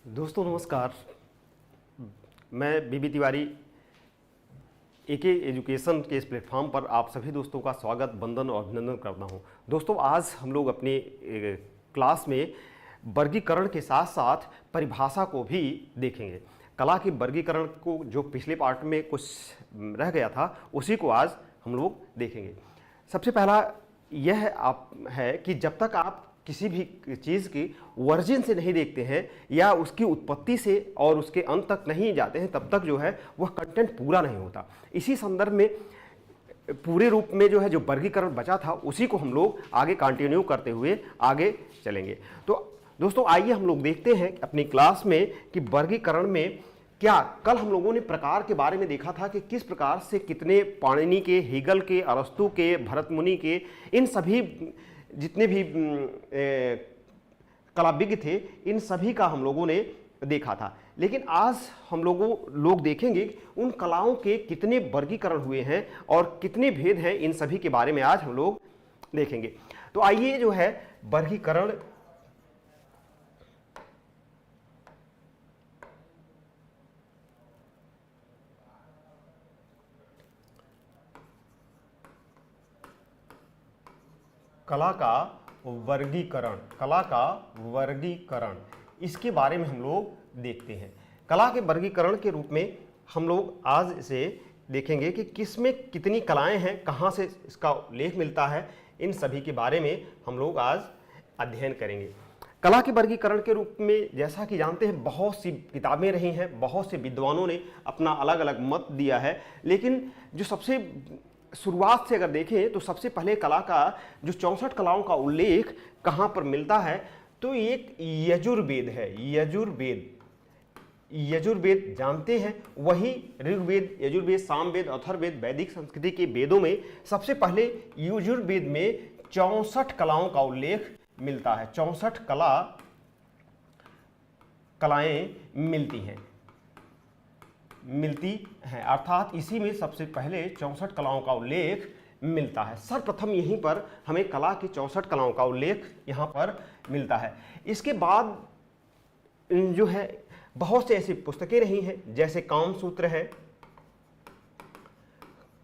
दोस्तों नमस्कार। मैं बीबी तिवारी एके एजुकेशन के इस प्लेटफॉर्म पर आप सभी दोस्तों का स्वागत, वंदन और अभिनंदन करता हूं। दोस्तों आज हम लोग अपने क्लास में वर्गीकरण के साथ साथ परिभाषा को भी देखेंगे। कला के वर्गीकरण को जो पिछले पार्ट में कुछ रह गया था उसी को आज हम लोग देखेंगे। सबसे पहला यह है कि जब तक आप किसी भी चीज़ की वर्जिन से नहीं देखते हैं या उसकी उत्पत्ति से और उसके अंत तक नहीं जाते हैं तब तक जो है वह कंटेंट पूरा नहीं होता। इसी संदर्भ में पूरे रूप में जो है जो वर्गीकरण बचा था उसी को हम लोग आगे कंटिन्यू करते हुए आगे चलेंगे। तो दोस्तों आइए हम लोग देखते हैं अपनी क्लास में कि वर्गीकरण में क्या कल हम लोगों ने प्रकार के बारे में देखा था कि किस प्रकार से कितने पाणिनि के, हेगल के, अरस्तु के, भरतमुनि के, इन सभी जितने भी कलाविज्ञ थे इन सभी का हम लोगों ने देखा था। लेकिन आज हम लोग देखेंगे उन कलाओं के कितने वर्गीकरण हुए हैं और कितने भेद हैं, इन सभी के बारे में आज हम लोग देखेंगे। तो आइए जो है वर्गीकरण कला का वर्गीकरण इसके बारे में हम लोग देखते हैं। कला के वर्गीकरण के रूप में हम लोग आज से देखेंगे कि किसमें कितनी कलाएं हैं, कहाँ से इसका उल्लेख मिलता है, इन सभी के बारे में हम लोग आज अध्ययन करेंगे। कला के वर्गीकरण के रूप में जैसा कि जानते हैं बहुत सी किताबें रही हैं, बहुत से विद्वानों ने अपना अलग अलग मत दिया है। लेकिन जो सबसे शुरुआत से अगर देखें तो सबसे पहले कला का जो 64 कलाओं का उल्लेख कहाँ पर मिलता है तो एक यजुर्वेद है। यजुर्वेद जानते हैं, वही ऋग्वेद, यजुर्वेद, सामवेद, अथर्ववेद, वैदिक संस्कृति के वेदों में सबसे पहले यजुर्वेद में 64 कलाओं का उल्लेख मिलता है। 64 कलाएं मिलती हैं, अर्थात इसी में सबसे पहले 64 कलाओं का उल्लेख मिलता है। सर्वप्रथम यहीं पर हमें कला की 64 कलाओं का उल्लेख यहाँ पर मिलता है। इसके बाद जो है बहुत से ऐसी पुस्तकें रही हैं, जैसे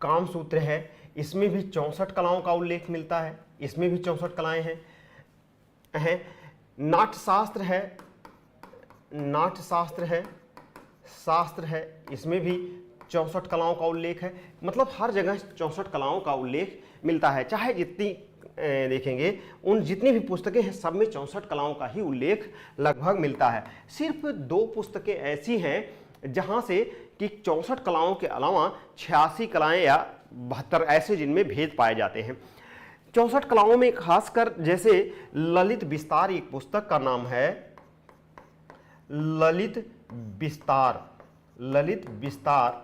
कामसूत्र है, इसमें भी 64 कलाओं का उल्लेख मिलता है, इसमें भी 64 कलाएं हैं। शास्त्र है, इसमें भी 64 कलाओं का उल्लेख है। मतलब हर जगह 64 कलाओं का उल्लेख मिलता है। चाहे जितनी देखेंगे उन जितनी भी पुस्तकें हैं सब में 64 कलाओं का ही उल्लेख लगभग मिलता है। सिर्फ 2 पुस्तकें ऐसी हैं जहां से कि 64 कलाओं के अलावा 86 कलाएं या 72 ऐसे जिनमें भेद पाए जाते हैं। 64 कलाओं में खासकर जैसे ललित विस्तार एक पुस्तक का नाम है, ललित विस्तार।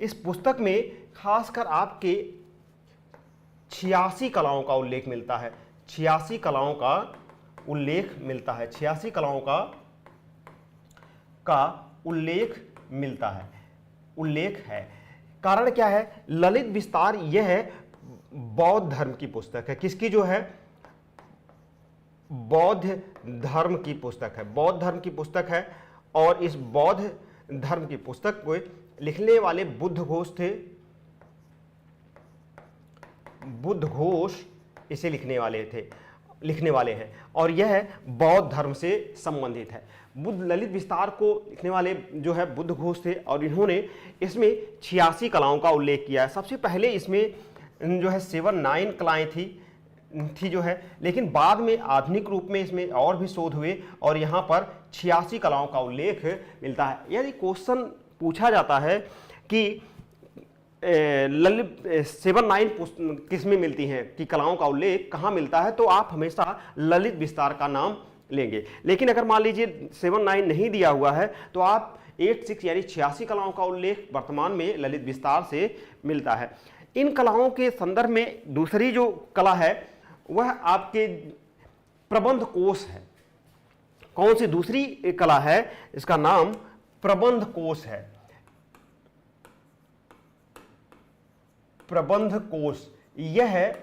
इस पुस्तक में खासकर आपके 86 कलाओं का उल्लेख मिलता है। 86 कलाओं का उल्लेख मिलता है, 86 कलाओं का उल्लेख है। कारण क्या है? ललित विस्तार यह बौद्ध धर्म की पुस्तक है। किसकी जो है? बौद्ध धर्म की पुस्तक है। और इस बौद्ध धर्म की पुस्तक को लिखने वाले बुद्ध घोष इसे लिखने वाले हैं और यह बौद्ध धर्म से संबंधित है। ललित विस्तार को लिखने वाले जो है बुद्ध घोष थे और इन्होंने इसमें 86 कलाओं का उल्लेख किया है। सबसे पहले इसमें जो है 7-9 कलाएं थी जो है, लेकिन बाद में आधुनिक रूप में इसमें और भी शोध हुए और यहाँ पर 86 कलाओं का उल्लेख मिलता है। यदि क्वेश्चन पूछा जाता है कि ललित 7-9 किस में मिलती हैं कि कलाओं का उल्लेख कहाँ मिलता है, तो आप हमेशा ललित विस्तार का नाम लेंगे। लेकिन अगर मान लीजिए 7-9 नहीं दिया हुआ है तो आप 8-6 यानी 86 कलाओं का उल्लेख वर्तमान में ललित विस्तार से मिलता है। इन कलाओं के संदर्भ में दूसरी जो कला है वह आपके प्रबंध कोश है। कौन सी दूसरी कला है? इसका नाम प्रबंध कोश है। प्रबंध कोश यह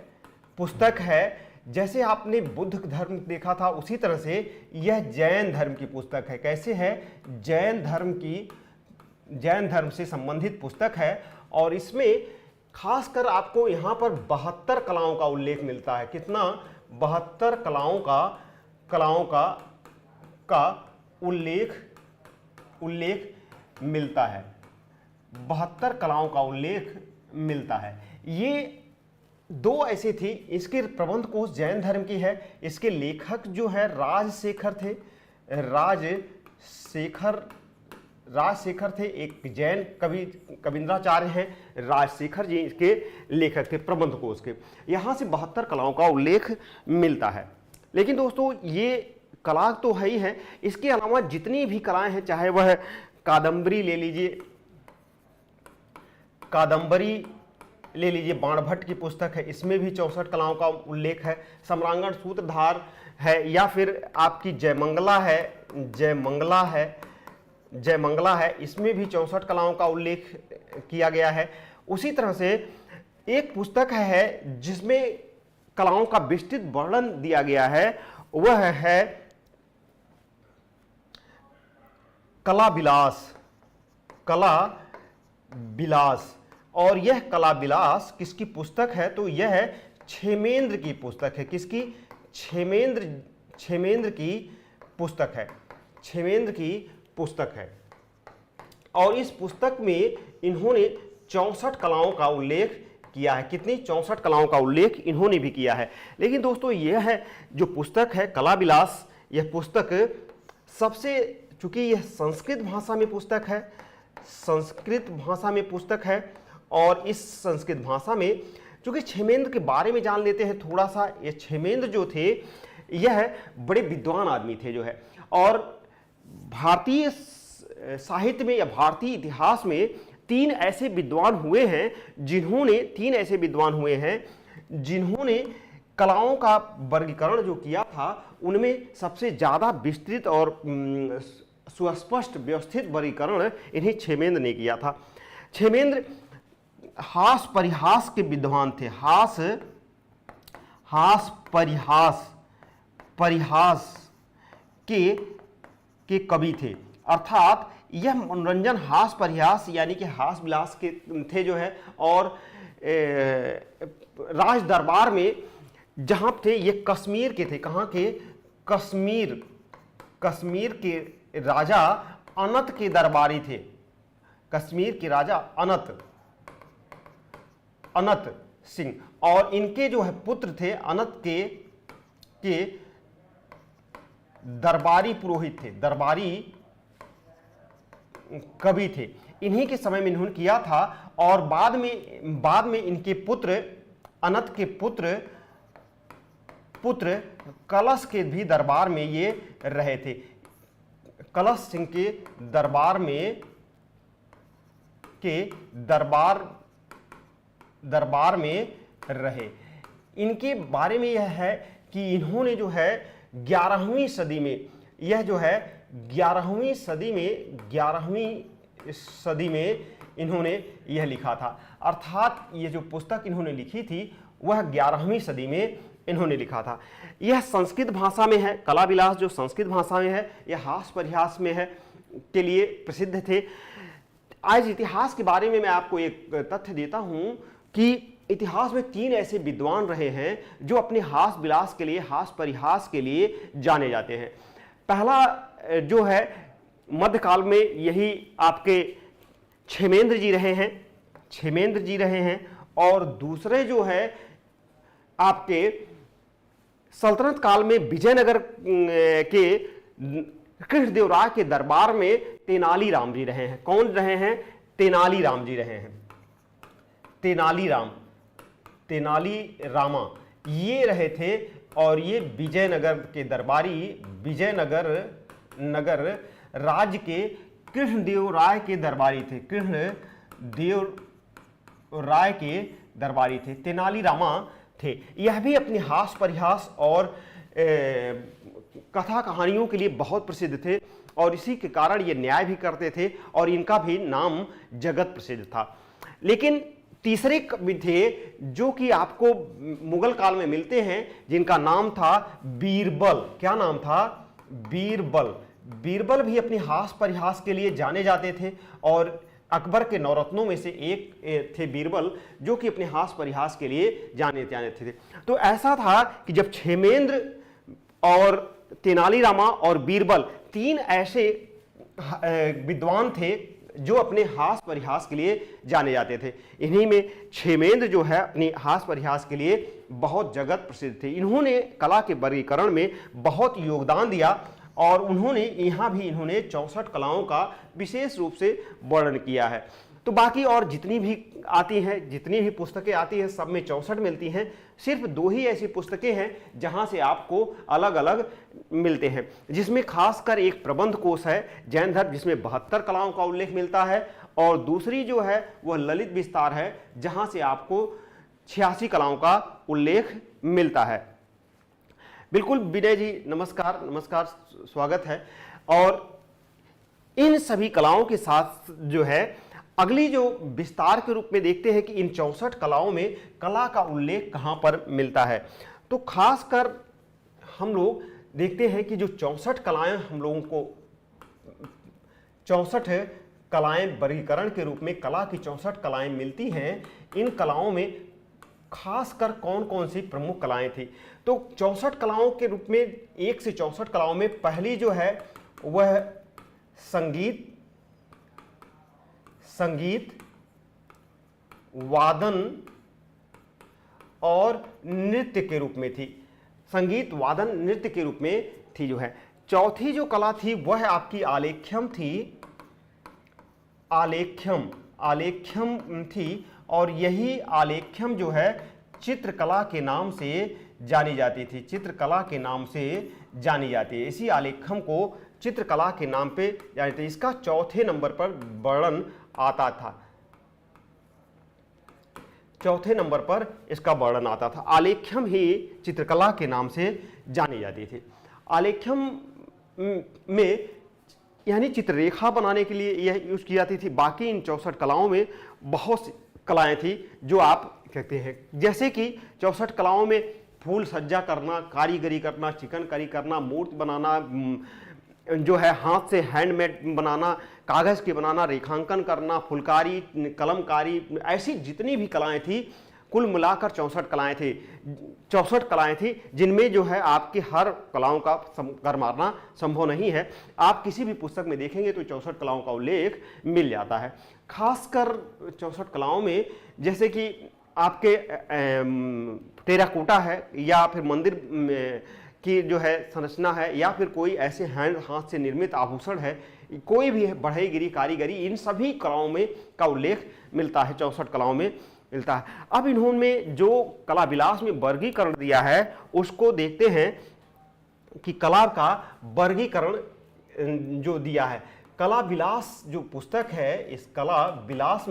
पुस्तक है जैसे आपने बुद्ध धर्म देखा था उसी तरह से यह जैन धर्म की पुस्तक है। कैसे है? जैन धर्म से संबंधित पुस्तक है और इसमें खासकर आपको यहाँ पर 72 कलाओं का उल्लेख मिलता है। कितना? 72 कलाओं का उल्लेख मिलता है। 72 कलाओं का उल्लेख मिलता है। ये दो ऐसी थी। इसके प्रबंध कोश जैन धर्म की है। इसके लेखक जो है राजशेखर थे। राजशेखर थे, एक जैन कविंद्राचार्य हैं। राजशेखर जी इसके लेखक थे प्रबंध कोश के। यहाँ से 72 कलाओं का उल्लेख मिलता है। लेकिन दोस्तों ये कला तो है ही है, इसके अलावा जितनी भी कलाएं हैं, चाहे वह कादम्बरी ले लीजिए, बाणभट्ट की पुस्तक है, इसमें भी 64 कलाओं का उल्लेख है। सम्रांगण सूत्रधार है, या फिर आपकी जयमंगला है, इसमें भी 64 कलाओं का उल्लेख किया गया है। उसी तरह से एक पुस्तक है जिसमें कलाओं का विस्तृत वर्णन दिया गया है, वह है कला विलास। और यह कला विलास किसकी पुस्तक है? तो यह क्षेमेंद्र की पुस्तक है। किसकी? क्षेमेंद्र की पुस्तक है। और इस पुस्तक में इन्होंने 64 कलाओं का उल्लेख किया है। कितनी? 64 कलाओं का उल्लेख इन्होंने भी किया है। लेकिन दोस्तों यह है जो पुस्तक है कला विलास, यह पुस्तक सबसे, चूंकि यह संस्कृत भाषा में पुस्तक है, और इस संस्कृत भाषा में चूंकि क्षेमेंद्र के बारे में जान लेते हैं थोड़ा सा। ये क्षेमेंद्र जो थे यह बड़े विद्वान आदमी थे जो है, और भारतीय साहित्य में या भारतीय इतिहास में तीन ऐसे विद्वान हुए हैं जिन्होंने कलाओं का वर्गीकरण जो किया था, उनमें सबसे ज़्यादा विस्तृत और सुस्पष्ट व्यवस्थित वर्गीकरण इन्हीं क्षेमेंद्र ने किया था। क्षेमेंद्र हास परिहास के विद्वान थे। परिहास के कवि थे। अर्थात यह मनोरंजन हास परिहास यानी कि हास विलास के थे जो है, और राज दरबार में जहाँ थे ये कश्मीर के थे। कहाँ के? कश्मीर के राजा अनत के दरबारी थे। कश्मीर के राजा अनत सिंह, और इनके जो है पुत्र थे अनत के दरबारी पुरोहित थे, दरबारी कवि थे। इन्हीं के समय में इन्होंने किया था, और बाद में इनके पुत्र अनत के पुत्र कलश के भी दरबार में ये रहे थे। कलश सिंह के दरबार में रहे। इनके बारे में यह है कि इन्होंने जो है 11वीं सदी में इन्होंने यह लिखा था। अर्थात ये जो पुस्तक इन्होंने लिखी थी वह 11वीं सदी में इन्होंने लिखा था। यह संस्कृत भाषा में है। कला विलास जो संस्कृत भाषा में है, यह हास परिहास में है के लिए प्रसिद्ध थे। आज इतिहास के बारे में मैं आपको एक तथ्य देता हूं कि इतिहास में तीन ऐसे विद्वान रहे हैं जो अपने हास विलास के लिए, हास परिहास के लिए जाने जाते हैं। पहला जो है मध्यकाल में यही आपके क्षेमेंद्र जी रहे हैं, और दूसरे जो है आपके सल्तनत काल में विजयनगर के कृष्णदेव राय के दरबार में तेनालीराम जी रहे हैं। कौन रहे हैं? तेनालीराम जी रहे हैं। तेनालीरामा ये रहे थे, और ये विजयनगर के दरबारी, विजयनगर राज्य के कृष्णदेव राय के दरबारी थे। कृष्णदेव राय के दरबारी थे, तेनालीरामा थे। यह भी अपनी हास परिहास और कथा कहानियों के लिए बहुत प्रसिद्ध थे, और इसी के कारण ये न्याय भी करते थे, और इनका भी नाम जगत प्रसिद्ध था। लेकिन तीसरे कवि थे जो कि आपको मुगल काल में मिलते हैं, जिनका नाम था बीरबल। क्या नाम था? बीरबल। बीरबल भी अपनी हास परिहास के लिए जाने जाते थे और अकबर के नौरत्नों में से एक थे बीरबल, जो कि अपने हास परिहास के लिए जाने जाते थे। तो ऐसा था कि जब क्षेमेंद्र और तेनालीरामा और बीरबल तीन ऐसे विद्वान थे जो अपने हास परिहास के लिए जाने जाते थे। इन्हीं में क्षेमेंद्र जो है अपनी हास परिहास के लिए बहुत जगत प्रसिद्ध थे। इन्होंने कला के वर्गीकरण में बहुत योगदान दिया और उन्होंने यहाँ भी इन्होंने 64 कलाओं का विशेष रूप से वर्णन किया है। तो बाकी और जितनी भी आती हैं, जितनी भी पुस्तकें आती हैं, सब में 64 मिलती हैं। सिर्फ 2 ही ऐसी पुस्तकें हैं जहां से आपको अलग अलग मिलते हैं, जिसमें खासकर एक प्रबंध कोश है जैन धर्म, जिसमें 72 कलाओं का उल्लेख मिलता है, और दूसरी जो है वह ललित विस्तार है, जहां से आपको 86 कलाओं का उल्लेख मिलता है। बिल्कुल विनय जी, नमस्कार नमस्कार, स्वागत है। और इन सभी कलाओं के साथ जो है अगली जो विस्तार के रूप में देखते हैं कि इन 64 कलाओं में कला का उल्लेख कहाँ पर मिलता है। तो खासकर हम लोग देखते हैं कि जो 64 कलाएं हम लोगों को 64 कलाएं वर्गीकरण के रूप में कला की 64 कलाएं मिलती हैं। इन कलाओं में खासकर कौन कौन सी प्रमुख कलाएं थी? तो 64 कलाओं के रूप में 1 से 64 कलाओं में पहली जो है वह संगीत, वादन और नृत्य के रूप में थी। संगीत, वादन, नृत्य के रूप में थी जो है। चौथी जो कला थी वह आपकी आलेख्यम थी। आलेख्यम थी, और यही आलेख्यम जो है चित्रकला के नाम से जानी जाती थी। चित्रकला के नाम से जानी जाती है। इसी आलेख्यम को चित्रकला के नाम पे जानते हैं। इसका चौथे नंबर पर वर्णन आता था। चौथे नंबर पर इसका वर्णन आता था। आलेख्यम ही चित्रकला के नाम से जानी जाती थी। आलेख्यम में यानी चित्ररेखा बनाने के लिए यह यूज की जाती थी। बाकी इन 64 कलाओं में बहुत सी कलाएं थी जो आप कहते हैं, जैसे कि 64 कलाओं में फूल सज्जा करना, कारीगरी करना, चिकनकारी करना, मूर्ति बनाना, जो है हाथ से हैंडमेड बनाना, कागज़ के बनाना, रेखांकन करना, फुलकारी, कलमकारी, ऐसी जितनी भी कलाएं थी, कुल मिलाकर 64 कलाएं थी। 64 कलाएं थी जिनमें जो है आपकी हर कलाओं का कर मारना संभव नहीं है। आप किसी भी पुस्तक में देखेंगे तो 64 कलाओं का उल्लेख मिल जाता है। खासकर 64 कलाओं में जैसे कि आपके टेराकोटा है, या फिर मंदिर की जो है संरचना है, या फिर कोई ऐसे हाथ से निर्मित आभूषण है, कोई भी है, बढ़ईगिरी, कारीगरी, इन सभी कलाओं में का उल्लेख मिलता है। 64 कलाओं में मिलता है। अब इन्होंने जो कला विलास में वर्गीकरण दिया है उसको देखते हैं कि कला का वर्गीकरण जो दिया है। कला विलास जो पुस्तक है, इस कला विलास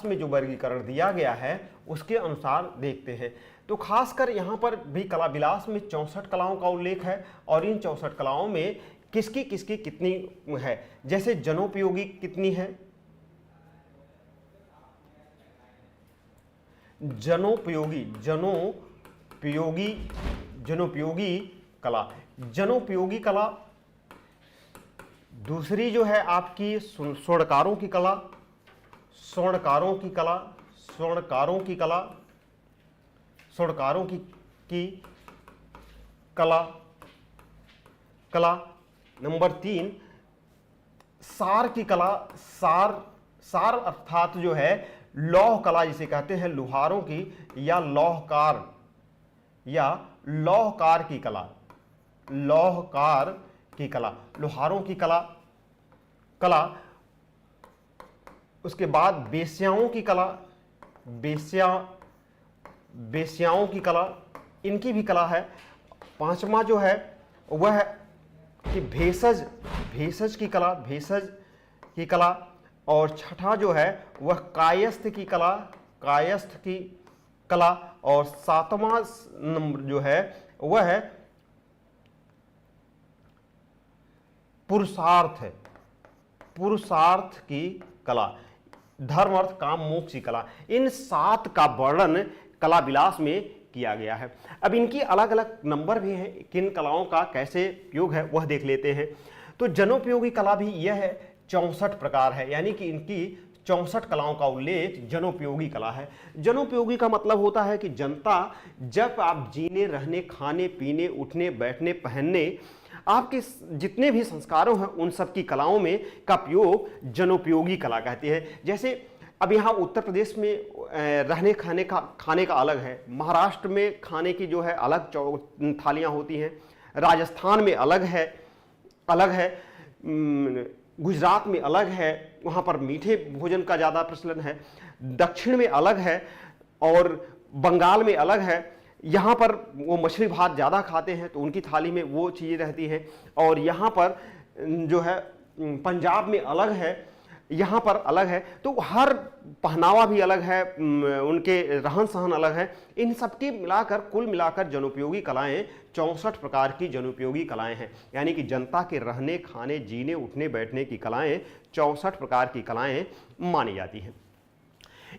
में जो वर्गीकरण दिया गया है उसके अनुसार देखते हैं। तो खासकर यहाँ पर भी कला विलास में 64 कलाओं का उल्लेख है, और इन 64 कलाओं में किसकी किसकी कितनी है। जैसे जनोपयोगी कितनी है? जनोपयोगी कला। दूसरी जो है आपकी स्वर्णकारों की कला। नंबर 3 सार की कला। सार अर्थात जो है लौह कला जिसे कहते हैं, लुहारों की या लौहकार की कला। लुहारों की कला। उसके बाद बेश्याओं की कला। बेश्याओं की कला, इनकी भी कला है। 5वां जो है वह कि भेषज की कला। और 6ठा जो है वह कायस्थ की कला। और 7वां नंबर जो है वह है पुरुषार्थ की कला। धर्म, अर्थ, काम, मोक्ष की कला, इन 7 का वर्णन कला विलास में किया गया है। अब इनकी अलग अलग नंबर भी हैं, किन कलाओं का कैसे उपयोग है वह देख लेते हैं। तो जनोपयोगी कला भी यह है 64 प्रकार है, यानी कि इनकी 64 कलाओं का उल्लेख जनोपयोगी कला है। जनोपयोगी का मतलब होता है कि जनता, जब आप जीने, रहने, खाने, पीने, उठने, बैठने, पहनने, आपके जितने भी संस्कारों हैं उन सब की कलाओं में का उपयोग जनोपयोगी कला कहती है। जैसे अब यहाँ उत्तर प्रदेश में रहने खाने का अलग है, महाराष्ट्र में खाने की जो है अलग थालियाँ होती हैं, राजस्थान में अलग है, गुजरात में अलग है, वहाँ पर मीठे भोजन का ज़्यादा प्रचलन है, दक्षिण में अलग है और बंगाल में अलग है। यहाँ पर वो मछली भात ज़्यादा खाते हैं तो उनकी थाली में वो चीज़ें रहती हैं, और यहाँ पर जो है पंजाब में अलग है, यहाँ पर अलग है। तो हर पहनावा भी अलग है, उनके रहन सहन अलग है। इन सबके मिलाकर कुल मिलाकर जनोपयोगी कलाएं 64 प्रकार की जनोपयोगी कलाएं हैं, यानी कि जनता के रहने, खाने, जीने, उठने, बैठने की कलाएं 64 प्रकार की कलाएं मानी जाती हैं।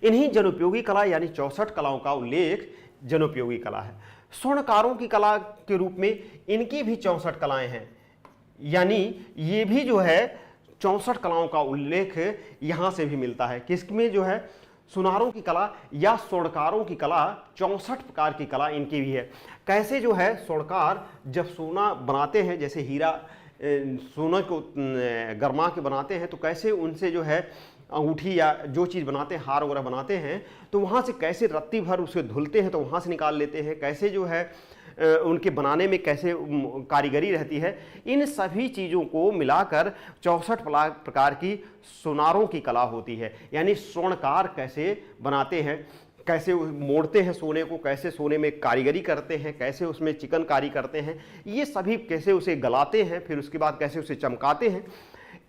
इन्हीं जनोपयोगी कला यानी 64 कलाओं का उल्लेख जनोपयोगी कला है। स्वर्णकारों की कला के रूप में इनकी भी 64 कलाएं हैं, यानी ये भी जो है 64 कलाओं का उल्लेख यहाँ से भी मिलता है। किसमें जो है सुनारों की कला या स्वर्णकारों की कला, 64 प्रकार की कला इनकी भी है। कैसे जो है स्वर्णकार जब सोना बनाते हैं, जैसे हीरा सोना को गरमा के बनाते हैं, तो कैसे उनसे जो है अंगूठी या जो चीज़ बनाते हैं, हार वगैरह बनाते हैं, तो वहाँ से कैसे रत्ती भर उसे धुलते हैं तो वहाँ से निकाल लेते हैं, कैसे जो है उनके बनाने में कैसे कारीगरी रहती है, इन सभी चीज़ों को मिलाकर 64 प्रकार की सुनारों की कला होती है। यानी स्वर्णकार कैसे बनाते हैं, कैसे मोड़ते हैं सोने को, कैसे सोने में कारीगरी करते हैं, कैसे उसमें चिकनकारी करते हैं, ये सभी कैसे उसे गलाते हैं, फिर उसके बाद कैसे उसे चमकाते हैं,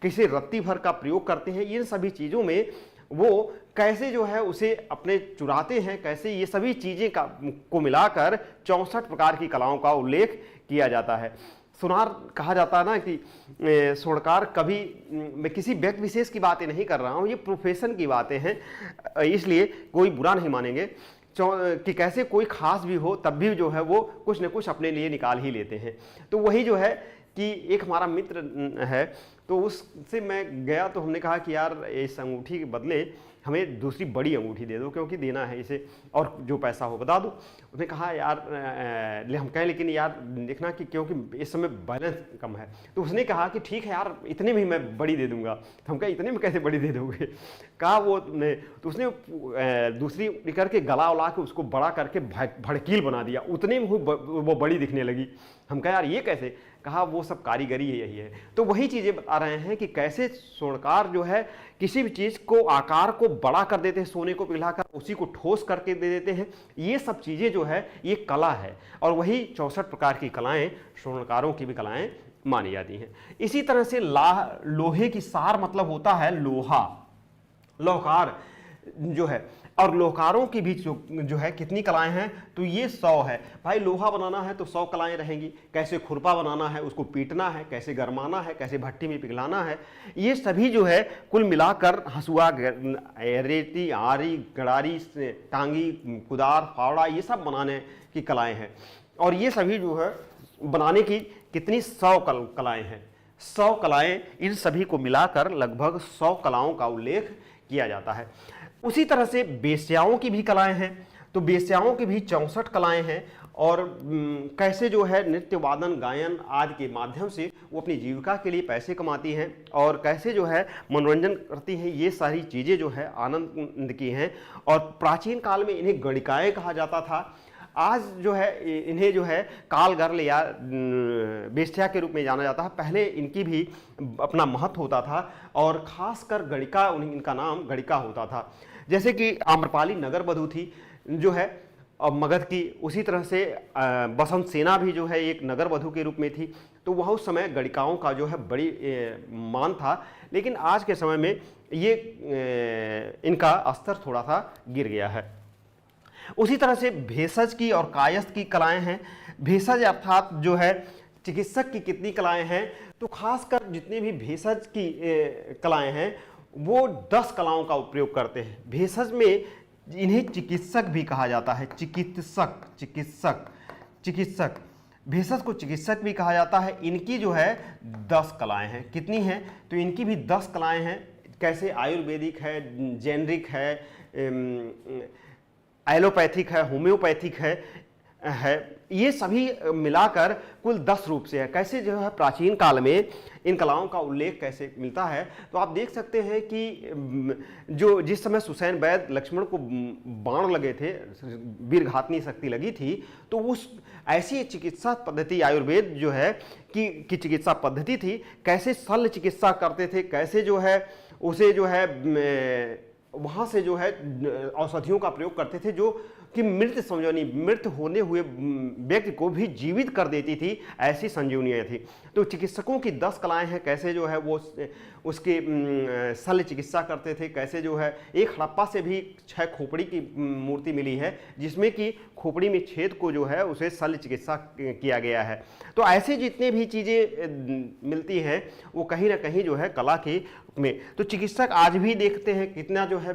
किसी रत्ती भर का प्रयोग करते हैं, इन सभी चीज़ों में वो कैसे जो है उसे अपने चुराते हैं, कैसे ये सभी चीज़ें को मिलाकर 64 प्रकार की कलाओं का उल्लेख किया जाता है। सुनार कहा जाता है ना कि स्वर्णकार, कभी मैं किसी व्यक्ति विशेष की बातें नहीं कर रहा हूँ, ये प्रोफेशन की बातें हैं, इसलिए कोई बुरा नहीं मानेंगे कि कैसे कोई खास भी हो तब भी जो है वो कुछ न कुछ अपने लिए निकाल ही लेते हैं। तो वही जो है कि एक हमारा मित्र है, तो उससे मैं गया तो हमने कहा कि यार इस अंगूठी के बदले हमें दूसरी बड़ी अंगूठी दे दो, क्योंकि देना है इसे, और जो पैसा हो बता दो। उसने कहा यार हम कहें लेकिन यार देखना कि क्योंकि इस समय बैलेंस कम है। तो उसने कहा कि ठीक है यार इतने में मैं बड़ी दे दूंगा। तो हम कहे इतने में कैसे बड़ी दे दोगे? कहा वो ने, तो उसने दूसरी करके गला उला के उसको बड़ा करके भड़कील बना दिया, उतने में वो बड़ी दिखने लगी। हम कहा यार ये कैसे? कहा वो सब कारीगरी है, यही है। तो वही चीज़ें बता रहे हैं कि कैसे स्वर्णकार जो है किसी भी चीज़ को आकार को बड़ा कर देते हैं, सोने को पिघलाकर उसी को ठोस करके दे देते हैं। ये सब चीज़ें जो है ये कला है, और वही 64 प्रकार की कलाएं स्वर्णकारों की भी कलाएं मानी जाती हैं। इसी तरह से लोहे की सार मतलब होता है लोहा, लौहकार जो है, और लोहकारों की भी जो है कितनी कलाएं हैं? तो ये 100 है। भाई लोहा बनाना है तो 100 कलाएं रहेंगी। कैसे खुरपा बनाना है, उसको पीटना है, कैसे गरमाना है, कैसे भट्टी में पिघलाना है, ये सभी जो है कुल मिलाकर हंसुआ, रेती, आरी, गड़ारी, टांगी, कुदार, फावड़ा, ये सब बनाने की कलाएं हैं। और ये सभी जो है बनाने की कितनी 100 कलाएं हैं। 100 कलाएं, इन सभी को मिलाकर लगभग 100 कलाओं का उल्लेख किया जाता है। उसी तरह से बेश्याओं की भी कलाएं हैं। तो बेश्याओं की भी 64 कलाएं हैं, और कैसे जो है नृत्य, वादन, गायन आदि के माध्यम से वो अपनी जीविका के लिए पैसे कमाती हैं, और कैसे जो है मनोरंजन करती हैं। ये सारी चीज़ें जो है आनंद की हैं। और प्राचीन काल में इन्हें गणिकाएँ कहा जाता था। आज जो है इन्हें जो है कालगर्ल या बेश्या के रूप में जाना जाता है। पहले इनकी भी अपना महत्व होता था, और ख़ासकर गणिका, इनका नाम गणिका होता था। जैसे कि आम्रपाली नगर वधू थी जो है मगध की, उसी तरह से बसंत सेना भी जो है एक नगर वधू के रूप में थी। तो वह उस समय गणिकाओं का जो है बड़ी मान था, लेकिन आज के समय में ये इनका स्तर थोड़ा सा गिर गया है। उसी तरह से भेषज की और कायस्थ की कलाएं हैं। भेषज अर्थात जो है चिकित्सक की कितनी कलाएं हैं? तो खासकर जितनी भी भेषज की कलाएं हैं वो 10 कलाओं का उपयोग करते हैं। भेषज में इन्हें चिकित्सक भी कहा जाता है, चिकित्सक भेषज को चिकित्सक भी कहा जाता है। इनकी जो है 10 कलाएं हैं। कितनी हैं? तो इनकी भी 10 कलाएं हैं। कैसे? आयुर्वेदिक है, जेनरिक है, एलोपैथिक है, होम्योपैथिक है, ये सभी मिलाकर कुल 10 रूप से है। कैसे जो है प्राचीन काल में इन कलाओं का उल्लेख कैसे मिलता है, तो आप देख सकते हैं कि जो जिस समय सुसैन वैद्य लक्ष्मण को बाण लगे थे, वीरघातनी शक्ति लगी थी, तो उस ऐसी चिकित्सा पद्धति आयुर्वेद जो है कि चिकित्सा पद्धति थी। कैसे शल्य चिकित्सा करते थे, कैसे जो है उसे जो है वहाँ से जो है औषधियों का प्रयोग करते थे जो कि मृत संजीवनी, मृत होने हुए व्यक्ति को भी जीवित कर देती थी, ऐसी संजीवनियाँ थी। तो चिकित्सकों की 10 कलाएं हैं। कैसे जो है वो उसके शल्य चिकित्सा करते थे, कैसे जो है एक हड़प्पा से भी 6 खोपड़ी की मूर्ति मिली है, जिसमें कि खोपड़ी में छेद को जो है उसे शल्य चिकित्सा किया गया है। तो ऐसे जितने भी चीज़ें मिलती हैं वो कहीं ना कहीं जो है कला के में। तो चिकित्सक आज भी देखते हैं कितना जो है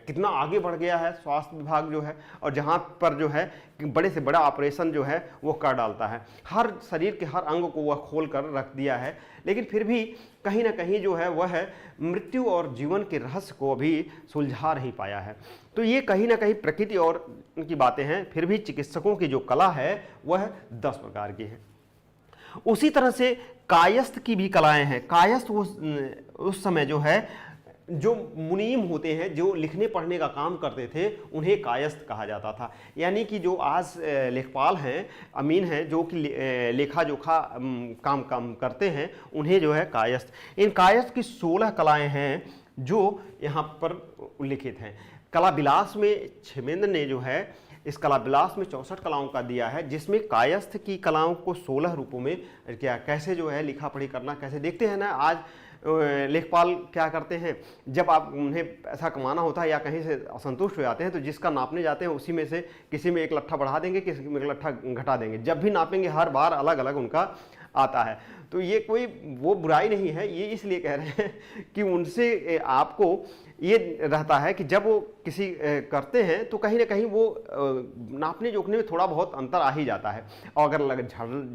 कितना आगे बढ़ गया है स्वास्थ्य विभाग जो है, और जहाँ पर जो है बड़े से बड़ा ऑपरेशन जो है वो कर डालता है, हर शरीर के हर अंग को वह खोल कर रख दिया है। लेकिन फिर भी कहीं ना कहीं जो है वह मृत्यु और जीवन के रहस्य को अभी सुलझा नहीं पाया है। तो ये कहीं ना कहीं प्रकृति और उनकी बातें हैं। फिर भी चिकित्सकों की जो कला है वह 10 प्रकार की है। उसी तरह से कायस्थ की भी कलाएं हैं। कायस्थ उस समय जो है जो मुनीम होते हैं, जो लिखने पढ़ने का काम करते थे, उन्हें कायस्थ कहा जाता था। यानी कि जो आज लेखपाल हैं, अमीन हैं, जो कि लेखा जोखा काम करते हैं, उन्हें जो है कायस्थ। इन कायस्थ की 16 कलाएं हैं जो यहाँ पर उल्लिखित हैं। कला विलास में क्षेमेंद्र ने जो है इस कला विलास में 64 कलाओं का दिया है, जिसमें कायस्थ की कलाओं को 16 रूपों में क्या कैसे जो है लिखा पढ़ी करना कैसे देखते हैं ना। आज लेखपाल क्या करते हैं, जब आप उन्हें पैसा कमाना होता है या कहीं से असंतुष्ट हो जाते हैं तो जिसका नापने जाते हैं उसी में से किसी में 1 लट्ठा बढ़ा देंगे, किसी में 1 लट्ठा घटा देंगे। जब भी नापेंगे हर बार अलग अलग उनका आता है। तो ये कोई वो बुराई नहीं है, ये इसलिए कह रहे हैं कि उनसे आपको ये रहता है कि जब वो किसी करते हैं तो कहीं ना कहीं वो नापने जोखने में थोड़ा बहुत अंतर आ ही जाता है। और अगर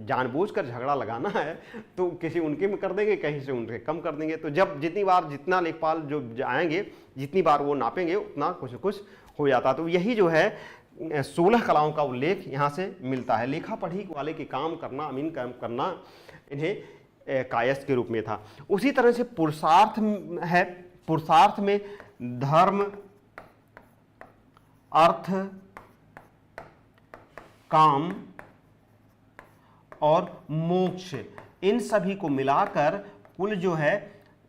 जानबूझकर झगड़ा लगाना है तो किसी उनके में कर देंगे, कहीं से उनके कम कर देंगे। तो जब जितनी बार जितना लेखपाल जो आएंगे, जितनी बार वो नापेंगे, उतना कुछ न कुछ हो जाता। तो यही जो है 16 कलाओं का उल्लेख यहाँ से मिलता है। लेखा पढ़ी वाले के काम करना, अमीन काम करना, इन्हें कायस्थ के रूप में था। उसी तरह से पुरुषार्थ है। पुरुषार्थ में धर्म, अर्थ, काम और मोक्ष, इन सभी को मिलाकर कुल जो है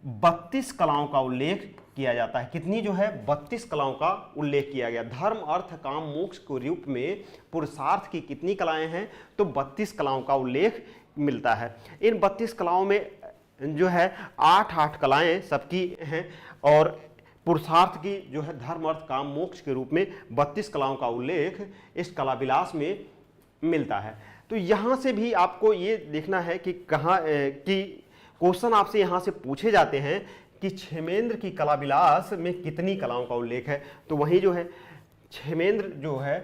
32 कलाओं का उल्लेख किया जाता है। कितनी जो है 32 कलाओं का उल्लेख किया गया। धर्म, अर्थ, काम, मोक्ष के रूप में पुरुषार्थ की कितनी कलाएं हैं? तो 32 कलाओं का उल्लेख मिलता है। इन 32 कलाओं में जो है 8 कलाएं सबकी हैं, और पुरुषार्थ की जो है धर्म, अर्थ, काम, मोक्ष के रूप में 32 कलाओं का उल्लेख इस कला विलास में मिलता है। तो यहाँ से भी आपको ये देखना है कि कहाँ कि क्वेश्चन आपसे यहाँ से पूछे जाते हैं कि क्षेमेंद्र की कला विलास में कितनी कलाओं का उल्लेख है। तो वही जो है क्षेमेंद्र जो है,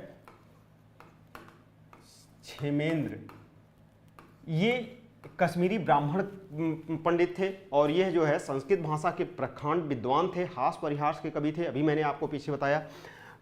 क्षेमेंद्र ये कश्मीरी ब्राह्मण पंडित थे, और यह जो है संस्कृत भाषा के प्रखंड विद्वान थे, हास परिहास के कवि थे, अभी मैंने आपको पीछे बताया।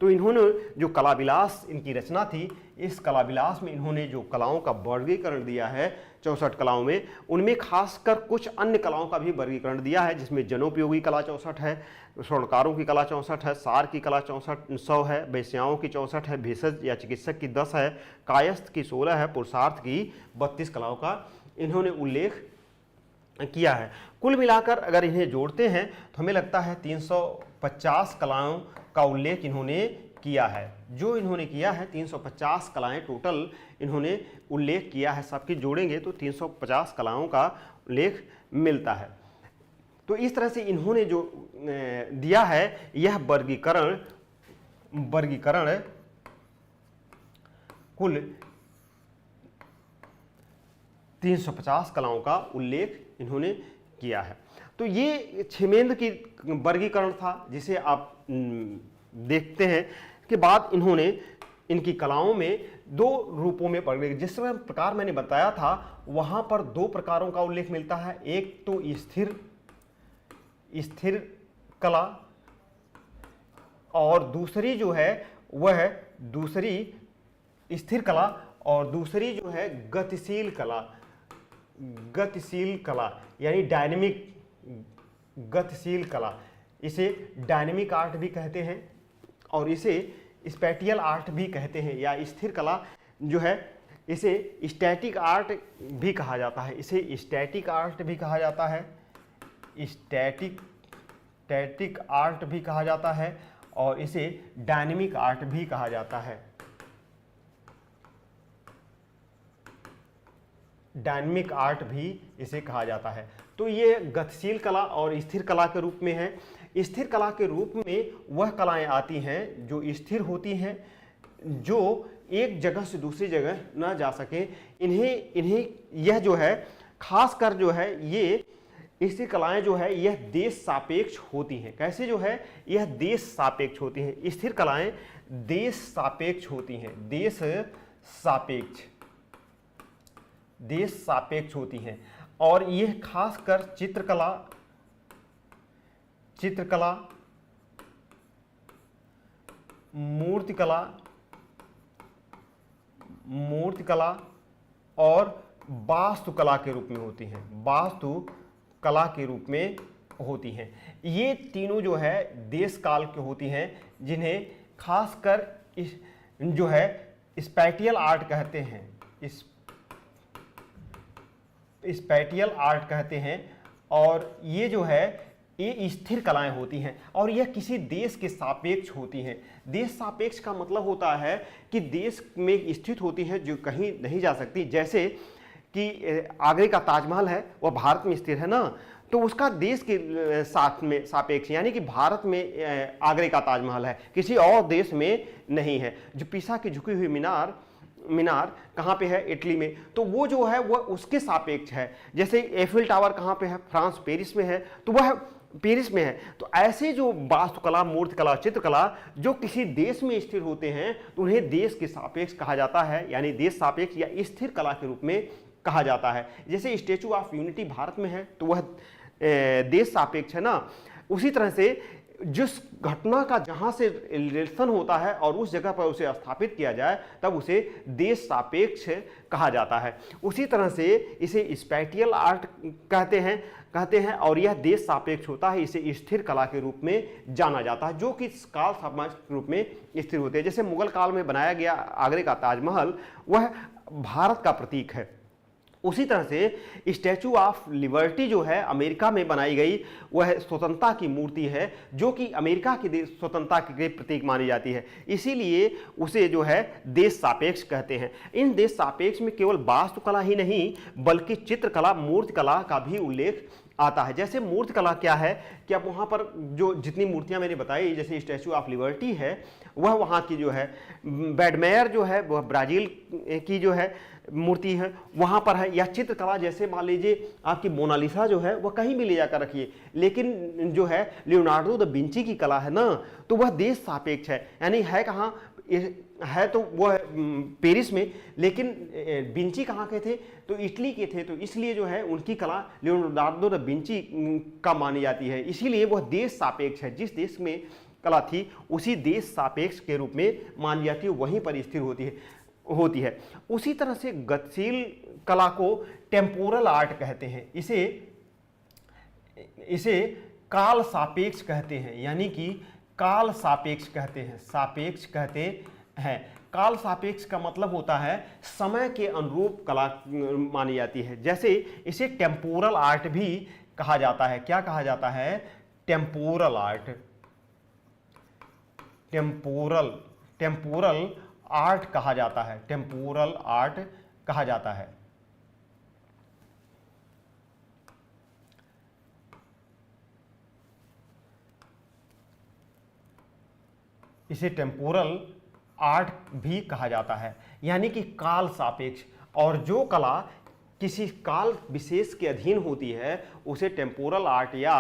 तो इन्होंने जो कला विलास इनकी रचना थी, इस कला विलास में इन्होंने जो कलाओं का वर्गीकरण दिया है 64 कलाओं में, उनमें खासकर कुछ अन्य कलाओं का भी वर्गीकरण दिया है, जिसमें जनोपयोगी कला 64 है, स्वर्णकारों की कला 64 है, सार की कला 100 है, वैश्याओं की 64 है, भेषज या चिकित्सक की 10 है, कायस्थ की 16 है, पुरुषार्थ की 32 कलाओं का इन्होंने उल्लेख किया है। कुल मिलाकर अगर इन्हें जोड़ते हैं तो हमें लगता है 350 कलाओं का उल्लेख इन्होंने किया है। जो इन्होंने किया है 350 कलाएं टोटल इन्होंने उल्लेख किया है। सबकी जोड़ेंगे तो 350 कलाओं का उल्लेख मिलता है। तो इस तरह से इन्होंने जो दिया है, यह वर्गीकरण कुल 350 कलाओं का उल्लेख इन्होंने किया है। तो ये क्षेमेंद्र की वर्गीकरण था, जिसे आप देखते हैं कि बाद इन्होंने इनकी कलाओं में दो रूपों में वर्गीकृत, जिस प्रकार मैंने बताया था वहां पर दो प्रकारों का उल्लेख मिलता है। एक तो स्थिर कला और दूसरी जो है वह दूसरी स्थिर कला और दूसरी जो है गतिशील कला यानी डायनेमिक गतिशील कला। इसे डायनेमिक आर्ट भी कहते हैं और इसे स्पैटियल आर्ट भी कहते हैं, या स्थिर कला जो है इसे स्टैटिक आर्ट भी कहा जाता है। इसे स्टैटिक आर्ट भी कहा जाता है, स्टैटिक आर्ट भी कहा जाता है और इसे डायनेमिक आर्ट भी कहा जाता है। डायनेमिक आर्ट भी इसे कहा जाता है। तो ये गतिशील कला और स्थिर कला के रूप में है। स्थिर कला के रूप में वह कलाएं आती हैं जो स्थिर होती हैं, जो एक जगह से दूसरी जगह न जा सके। इन्हें यह जो है खासकर जो है ये स्थिर कलाएं जो है यह देश सापेक्ष होती हैं। कैसे जो है यह देश सापेक्ष होती हैं। स्थिर कलाएं देश सापेक्ष होती हैं, देश सापेक्ष होती हैं। और यह खासकर चित्रकला, मूर्तिकला और वास्तुकला के रूप में होती हैं, वास्तुकला के रूप में होती हैं। ये तीनों जो है देश काल के होती हैं, जिन्हें खासकर जो है स्पैटियल आर्ट कहते हैं, स्पैटियल आर्ट कहते हैं। और ये जो है ये स्थिर कलाएं होती हैं और यह किसी देश के सापेक्ष होती हैं। देश सापेक्ष का मतलब होता है कि देश में स्थित होती हैं जो कहीं नहीं जा सकती। जैसे कि आगरे का ताजमहल है वह भारत में स्थित है ना, तो उसका देश के साथ में सापेक्ष, यानी कि भारत में आगरे का ताजमहल है, किसी और देश में नहीं है। जो पीसा की झुकी हुई मीनार कहाँ पे है? इटली में, तो वो जो है वह उसके सापेक्ष है। जैसे एफिल टावर कहाँ पे है? फ्रांस, पेरिस में है, तो वह पेरिस में है। तो ऐसे जो वास्तुकला, मूर्तिकला, चित्रकला जो किसी देश में स्थिर होते हैं तो उन्हें देश के सापेक्ष कहा जाता है, यानी देश सापेक्ष या स्थिर कला के रूप में कहा जाता है। जैसे स्टैचू ऑफ यूनिटी भारत में है तो वह देश सापेक्ष है ना। उसी तरह से जिस घटना का जहां से रिलेशन होता है और उस जगह पर उसे स्थापित किया जाए तब उसे देश सापेक्ष कहा जाता है। उसी तरह से इसे स्पैटियल आर्ट कहते हैं और यह देश सापेक्ष होता है। इसे स्थिर कला के रूप में जाना जाता है, जो कि काल सापेक्ष के रूप में स्थिर होते हैं। जैसे मुगल काल में बनाया गया आगरे का ताजमहल वह भारत का प्रतीक है। उसी तरह से स्टैचू ऑफ लिबर्टी जो है अमेरिका में बनाई गई वह स्वतंत्रता की मूर्ति है, जो कि अमेरिका की स्वतंत्रता के प्रतीक मानी जाती है। इसीलिए उसे जो है देश सापेक्ष कहते हैं। इन देश सापेक्ष में केवल वास्तुकला ही नहीं बल्कि चित्रकला, मूर्तिकला का भी उल्लेख आता है। जैसे मूर्तिकला क्या है कि अब वहाँ पर जो जितनी मूर्तियाँ मैंने बताई, जैसे स्टैचू ऑफ लिबर्टी है वह वहाँ की जो है, बैडमेयर जो है वह ब्राज़ील की जो है मूर्ति है वहाँ पर है, या चित्रकला जैसे मान लीजिए आपकी मोनालिसा जो है वह कहीं भी ले जाकर रखिए, लेकिन जो है लियोनार्डो दा विंची की कला है ना, तो वह देश सापेक्ष है। यानी है कहाँ है तो वह पेरिस में, लेकिन विंची कहाँ के थे? तो इटली के थे, तो इसलिए जो है उनकी कला लियोनार्डो दा विंची का मानी जाती है। इसीलिए वह देश सापेक्ष है। जिस देश में कला थी उसी देश सापेक्ष के रूप में मानी जाती है, वहीं पर स्थिर होती है। उसी तरह से गतिशील कला को टेम्पोरल आर्ट कहते हैं। इसे काल सापेक्ष कहते हैं, यानी कि काल सापेक्ष कहते हैं। काल सापेक्ष का मतलब होता है समय के अनुरूप कला मानी जाती है। जैसे इसे टेम्पोरल आर्ट भी कहा जाता है। क्या कहा जाता है? Temporal art. टेम्पोरल आर्ट कहा जाता है। टेम्पोरल आर्ट कहा जाता है। इसे टेम्पोरल आर्ट भी कहा जाता है, यानी कि काल सापेक्ष। और जो कला किसी काल विशेष के अधीन होती है उसे टेम्पोरल आर्ट या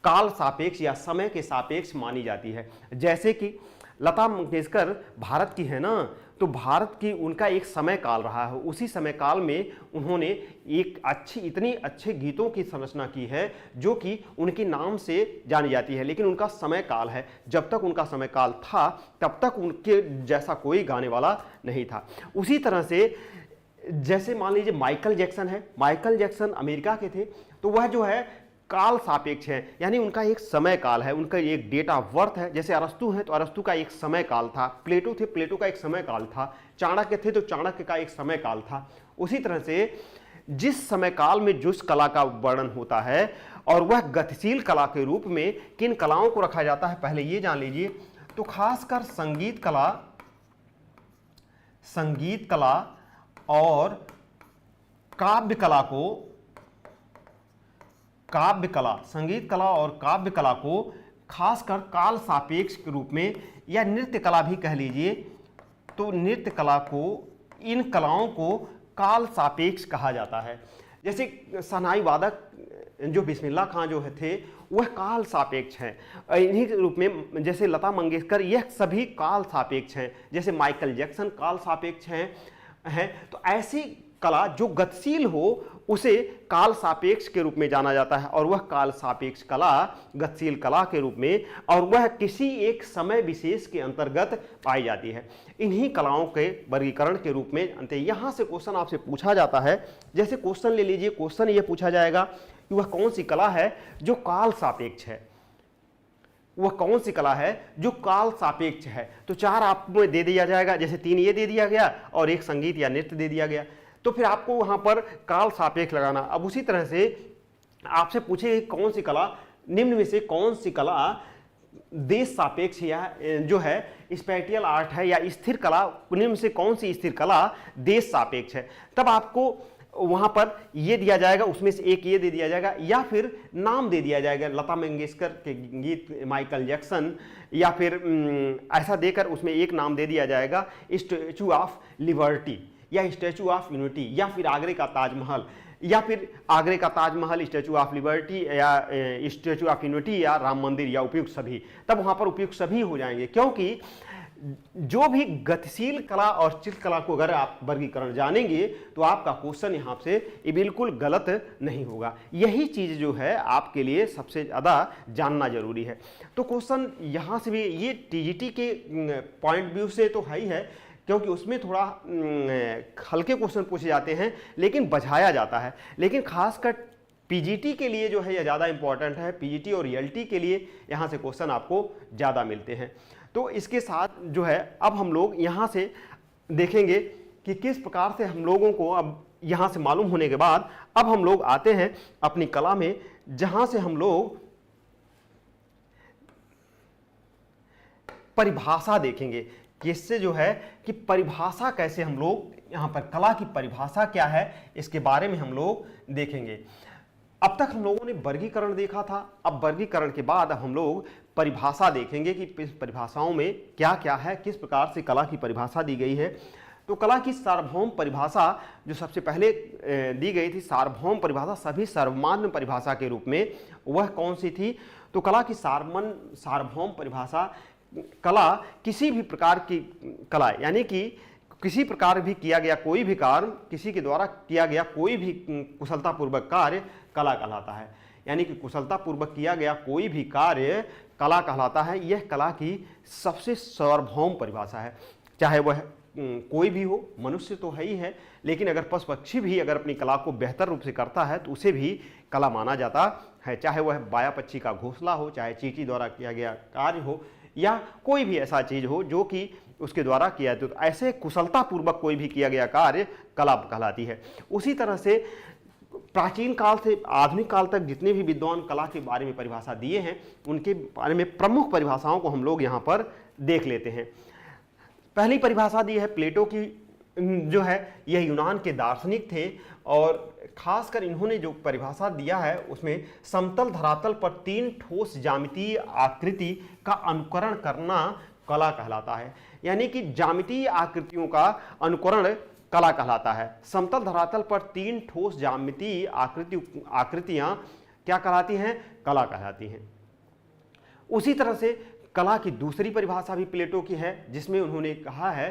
काल सापेक्ष या समय के सापेक्ष मानी जाती है। जैसे कि लता मंगेशकर भारत की है ना, तो भारत की उनका एक समय काल रहा है, उसी समय काल में उन्होंने एक इतनी अच्छे गीतों की संरचना की है जो कि उनके नाम से जानी जाती है। लेकिन उनका समय काल है, जब तक उनका समय काल था तब तक उनके जैसा कोई गाने वाला नहीं था। उसी तरह से जैसे मान लीजिए माइकल जैक्सन है, माइकल जैक्सन अमेरिका के थे, तो वह जो है काल सापेक्ष है, यानी उनका एक समय काल है, उनका एक डेट ऑफ बर्थ है। जैसे अरस्तु है तो अरस्तु का एक समय काल था, प्लेटो थे, प्लेटो का एक समय काल था, चाणक्य थे तो चाणक्य का एक समय काल था। उसी तरह से जिस समय काल में जिस कला का वर्णन होता है और वह गतिशील कला के रूप में किन कलाओं को रखा जाता है, पहले ये जान लीजिए। तो खासकर संगीत कला और संगीत कला और काव्य कला को खासकर काल सापेक्ष के रूप में, या नृत्य कला भी कह लीजिए, तो नृत्य कला को, इन कलाओं को काल सापेक्ष कहा जाता है। जैसे शहनाई वादक जो बिस्मिल्लाह खां जो थे वह काल सापेक्ष हैं, इन्हीं के रूप में जैसे लता मंगेशकर, यह सभी काल सापेक्ष हैं। जैसे माइकल जैक्सन काल सापेक्ष हैं। तो ऐसी कला जो गतिशील हो उसे काल सापेक्ष के रूप में जाना जाता है, और वह काल सापेक्ष कला गतिशील कला के रूप में, और वह किसी एक समय विशेष के अंतर्गत पाई जाती है। इन्हीं कलाओं के वर्गीकरण के रूप में अंत यहाँ से क्वेश्चन आपसे पूछा जाता है। जैसे क्वेश्चन ले लीजिए, क्वेश्चन ये पूछा जाएगा कि वह कौन सी कला है जो काल सापेक्ष है, वह कौन सी कला है जो काल सापेक्ष है। तो 4 आपको दे दिया जाएगा, जैसे 3 ये दे दिया गया और एक संगीत या नृत्य दे दिया गया, तो फिर आपको वहां पर काल सापेक्ष लगाना। अब उसी तरह से आपसे पूछे कौन सी कला, निम्न में से कौन सी कला देश सापेक्ष या जो है स्पैटियल आर्ट है, या स्थिर कला, निम्न में से कौन सी स्थिर कला देश सापेक्ष है। तब आपको वहां पर ये दिया जाएगा, उसमें से एक ये दे दिया जाएगा, या फिर नाम दे दिया जाएगा, लता मंगेशकर के गीत, माइकल जैक्सन, या फिर ऐसा देकर उसमें एक नाम दे दिया जाएगा, स्टैचू ऑफ लिबर्टी या स्टैचू ऑफ यूनिटी, या फिर आगरे का ताजमहल, या फिर आगरे का ताजमहल, स्टैचू ऑफ लिबर्टी, या स्टैचू ऑफ यूनिटी, या राम मंदिर, या उपयुक्त सभी। तब वहां पर उपयुक्त सभी हो जाएंगे, क्योंकि जो भी गतिशील कला और चित्रकला को अगर आप वर्गीकरण जानेंगे तो आपका क्वेश्चन यहाँ से ये बिल्कुल गलत नहीं होगा। यही चीज़ जो है आपके लिए सबसे ज़्यादा जानना जरूरी है। तो क्वेश्चन यहाँ से भी ये टीजीटी के पॉइंट व्यू से तो है ही है, क्योंकि उसमें थोड़ा हल्के क्वेश्चन पूछे जाते हैं लेकिन बझाया जाता है। लेकिन खासकर पीजीटी के लिए जो है यह ज़्यादा इंपॉर्टेंट है, पीजीटी और ईएलटी के लिए यहाँ से क्वेश्चन आपको ज़्यादा मिलते हैं। तो इसके साथ जो है अब हम लोग यहाँ से देखेंगे कि किस प्रकार से हम लोगों को, अब यहाँ से मालूम होने के बाद अब हम लोग आते हैं अपनी कला में, जहाँ से हम लोग परिभाषा देखेंगे कि इससे जो है कि परिभाषा कैसे हम लोग यहाँ पर कला की परिभाषा क्या है इसके बारे में हम लोग देखेंगे। अब तक हम लोगों ने वर्गीकरण देखा था, अब वर्गीकरण के बाद अब हम लोग परिभाषा देखेंगे कि परिभाषाओं में क्या क्या है, किस प्रकार से कला की परिभाषा दी गई है। तो कला की सार्वभौम परिभाषा जो सबसे पहले दी गई थी, सार्वभौम परिभाषा सभी सर्वमान्य परिभाषा के रूप में, वह कौन सी थी? तो कला की सार्वभौम परिभाषा, कला किसी भी प्रकार की कला, यानी कि किसी प्रकार भी किया गया कोई भी कार्य, किसी के द्वारा किया गया कोई भी कुशलतापूर्वक कार्य कला कहलाता है। यानी कि कुशलतापूर्वक किया गया कोई भी कार्य कला कहलाता है। यह कला की सबसे सार्वभौम परिभाषा है। चाहे वह कोई भी हो, मनुष्य तो है ही है, लेकिन अगर पशु पक्षी भी अगर अपनी कला को बेहतर रूप से करता है तो उसे भी कला माना जाता है। चाहे वह बाया पक्षी का घोंसला हो, चाहे चींटी द्वारा किया गया कार्य हो, या कोई भी ऐसा चीज हो जो कि उसके द्वारा किया जाता है, तो ऐसे कुशलतापूर्वक कोई भी किया गया कार्य कला कहलाती है। उसी तरह से प्राचीन काल से आधुनिक काल तक जितने भी विद्वान कला के बारे में परिभाषा दिए हैं, उनके बारे में प्रमुख परिभाषाओं को हम लोग यहाँ पर देख लेते हैं। पहली परिभाषा दी है प्लेटो की, जो है यह यूनान के दार्शनिक थे, और खासकर इन्होंने जो परिभाषा दिया है उसमें समतल धरातल पर 3 ठोस ज्यामितीय आकृति का अनुकरण करना कला कहलाता है। यानी कि ज्यामितीय आकृतियों का अनुकरण कला कहलाता है। समतल धरातल पर 3 ठोस ज्यामितीय आकृतियां क्या कहलाती हैं? कला कहलाती हैं। उसी तरह से कला की दूसरी परिभाषा भी प्लेटो की है, जिसमें उन्होंने कहा है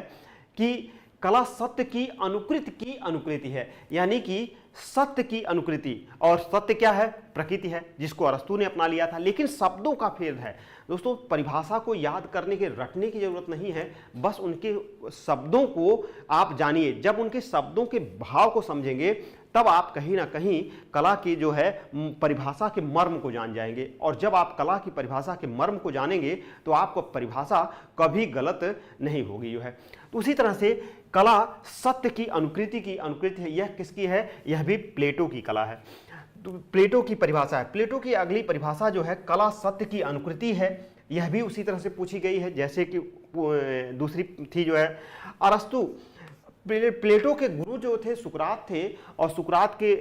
कि कला सत्य की अनुकृति है, यानी कि सत्य की अनुकृति। और सत्य क्या है? प्रकृति है, जिसको अरस्तू ने अपना लिया था। लेकिन शब्दों का भेद है दोस्तों। परिभाषा को याद करने के रटने की जरूरत नहीं है, बस उनके शब्दों को आप जानिए। जब उनके शब्दों के भाव को समझेंगे तब आप कहीं ना कहीं कला की जो है परिभाषा के मर्म को जान जाएंगे। और जब आप कला की परिभाषा के मर्म को जानेंगे तो आपको परिभाषा कभी गलत नहीं होगी जो है। तो उसी तरह से कला सत्य की अनुकृति है। यह किसकी है? यह भी प्लेटो की कला है। तो प्लेटो की परिभाषा है। प्लेटो की अगली परिभाषा जो है कला सत्य की अनुकृति है। यह भी उसी तरह से पूछी गई है जैसे कि दूसरी थी जो है अरस्तु। प्लेटो के गुरु जो थे सुकरात थे, और सुकरात के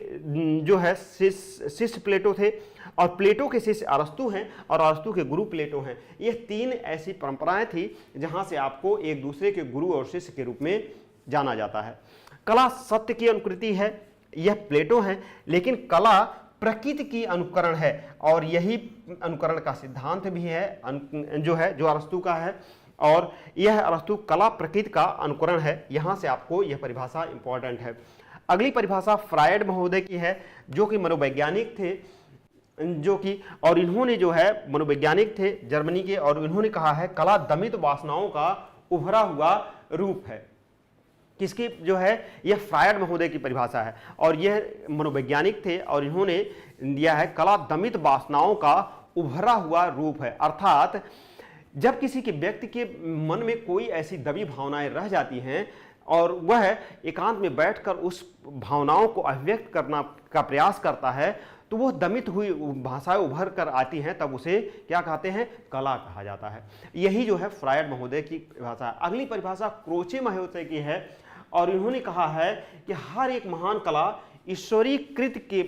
जो है शिष्य प्लेटो थे, और प्लेटो के शिष्य अरस्तु हैं, और अरस्तु के गुरु प्लेटो हैं। ये 3 ऐसी परंपराएं थी जहां से आपको एक दूसरे के गुरु और शिष्य के रूप में जाना जाता है। कला सत्य की अनुकृति है, यह प्लेटो है। लेकिन कला प्रकृति की अनुकरण है, और यही अनुकरण का सिद्धांत भी है जो अरस्तु का है। और यह अरस्तु कला प्रकृति का अनुकरण है। यहां से आपको यह परिभाषा इंपॉर्टेंट है। अगली परिभाषा फ्रायड महोदय की है, जो कि मनोवैज्ञानिक थे, और इन्होंने जो है मनोवैज्ञानिक थे जर्मनी के, और इन्होंने कहा है कला दमित वासनाओं का उभरा हुआ रूप है। किसकी जो है? यह फ्रायड महोदय की परिभाषा है, और यह मनोवैज्ञानिक थे, और इन्होंने दिया है कला दमित वासनाओं का उभरा हुआ रूप है। अर्थात जब किसी के व्यक्ति के मन में कोई ऐसी दबी भावनाएं रह जाती हैं और वह एकांत में बैठकर उस भावनाओं को अभिव्यक्त करना का प्रयास करता है, तो वो दमित हुई भाषाएं उभर कर आती हैं, तब उसे क्या कहते हैं? कला कहा जाता है। यही जो है फ्रायड महोदय की परिभाषा है। अगली परिभाषा क्रोचे महोदय की है, और इन्होंने कहा है कि हर एक महान कला ईश्वरीय कृत के